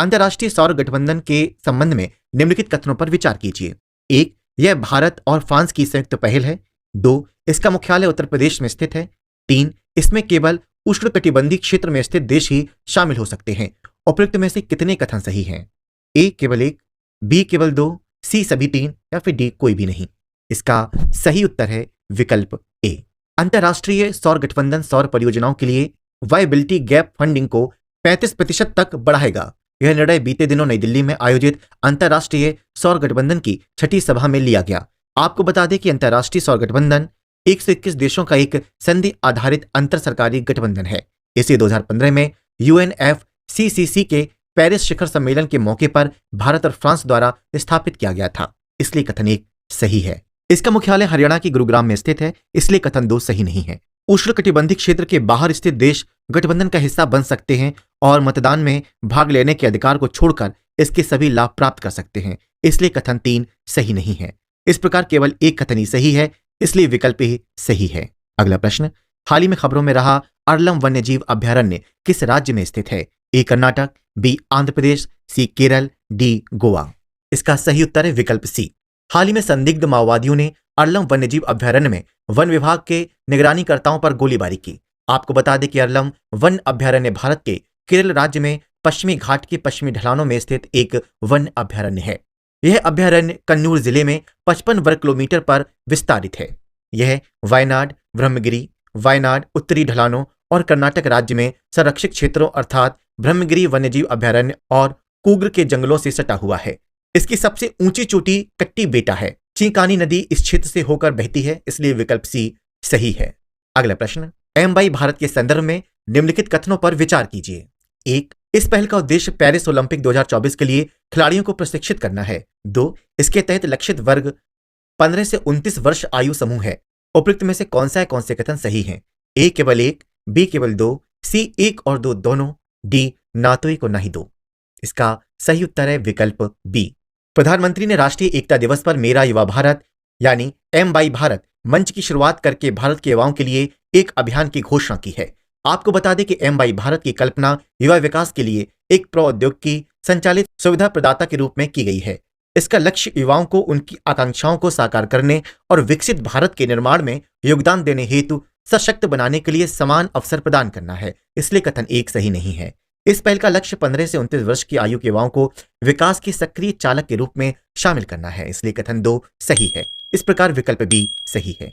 अंतर्राष्ट्रीय सौर गठबंधन के संबंध में निम्नलिखित कथनों पर विचार कीजिए। 1, यह भारत और फ्रांस की संयुक्त पहल है। 2, इसका मुख्यालय उत्तर प्रदेश में स्थित है। 3, इसमें केवल उष्णकटिबंधीय क्षेत्र में स्थित देश ही शामिल हो सकते हैं। उपयुक्त में से कितने कथन सही हैं? ए केवल 1, बी केवल 2, सी सभी 3 या फिर डी कोई भी नहीं। इसका सही उत्तर है विकल्प ए। अंतर्राष्ट्रीय सौर गठबंधन सौर परियोजनाओं के लिए वायबिलिटी गैप फंडिंग को 35% तक बढ़ाएगा। यह निर्णय बीते दिनों नई दिल्ली में आयोजित अंतर्राष्ट्रीय सौर गठबंधन की 6ठी सभा में लिया गया। आपको बता दें कि अंतर्राष्ट्रीय सौर गठबंधन 121 देशों का एक संधि आधारित अंतर सरकारी गठबंधन है। इसे 2015 में UNFCCC के पेरिस शिखर सम्मेलन के मौके पर भारत और फ्रांस द्वारा स्थापित किया गया था, इसलिए कथन 1 सही है। इसका मुख्यालय हरियाणा के गुरुग्राम में स्थित है, इसलिए कथन 2 सही नहीं है। उष्णकटिबंधीय क्षेत्र के बाहर स्थित देश गठबंधन का हिस्सा बन सकते हैं और मतदान में भाग लेने के अधिकार को छोड़कर इसके सभी लाभ प्राप्त कर सकते हैं, इसलिए कथन 3 सही नहीं है। इस प्रकार केवल एक कथन ही सही है, इसलिए विकल्प ही सही है। अगला प्रश्न, हाल ही में खबरों में रहा अरलम वन्यजीव अभ्यारण्य किस राज्य में स्थित है? ए कर्नाटक, बी आंध्र प्रदेश, सी केरल, डी गोवा। इसका सही उत्तर है विकल्प सी। हाल ही में संदिग्ध माओवादियों ने अरलम वन्यजीव अभ्यारण्य में वन विभाग के निगरानीकर्ताओं पर गोलीबारी की। आपको बता दें कि अरलम वन अभ्यारण्य भारत के केरल राज्य में पश्चिमी घाट के पश्चिमी ढलानों में स्थित एक वन अभ्यारण्य है। यह अभ्यारण्य कन्नूर जिले में 55 वर्ग किलोमीटर पर विस्तारित है। यह वायनाड, ब्रह्मगिरी, वायनाड उत्तरी ढलानों और कर्नाटक राज्य में संरक्षित क्षेत्रों अर्थात ब्रह्मगिरी वन्यजीव अभ्यारण्य और कुग्र के जंगलों से सटा हुआ है। इसकी सबसे ऊंची चोटी कट्टी बेटा है। चीकानी नदी इस क्षेत्र से होकर बहती है, इसलिए विकल्प सी सही है। अगला प्रश्न, एमबाई भारत के संदर्भ में निम्नलिखित कथनों पर विचार कीजिए। 1, इस पहल का उद्देश्य पेरिस ओलंपिक 2024 के लिए खिलाड़ियों को प्रशिक्षित करना है। 2, इसके तहत लक्षित वर्ग 15 से 29 वर्ष आयु समूह है। उपयुक्त में से कौन से कथन सही हैं? ए केवल 1, बी केवल 2, सी 1 और 2 दोनों, डी ना तो 1 और ना ही 2। इसका सही उत्तर है विकल्प बी। प्रधानमंत्री ने राष्ट्रीय एकता दिवस पर मेरा युवा भारत यानी एमबाई भारत मंच की शुरुआत करके भारत के युवाओं के लिए एक अभियान की घोषणा की है। आपको बता दें कि एमबाई भारत की कल्पना युवा विकास के लिए एक प्रौद्योगिकी संचालित सुविधा प्रदाता के रूप में की गई है। इसका लक्ष्य युवाओं को उनकी आकांक्षाओं को साकार करने और विकसित भारत के निर्माण में योगदान देने हेतु सशक्त बनाने के लिए समान अवसर प्रदान करना है, इसलिए कथन 1 सही नहीं है। इस पहल का लक्ष्य 15 से 29 वर्ष की आयु के युवाओं को विकास के सक्रिय चालक के रूप में शामिल करना है, इसलिए कथन 2 सही है। इस प्रकार विकल्प बी सही है।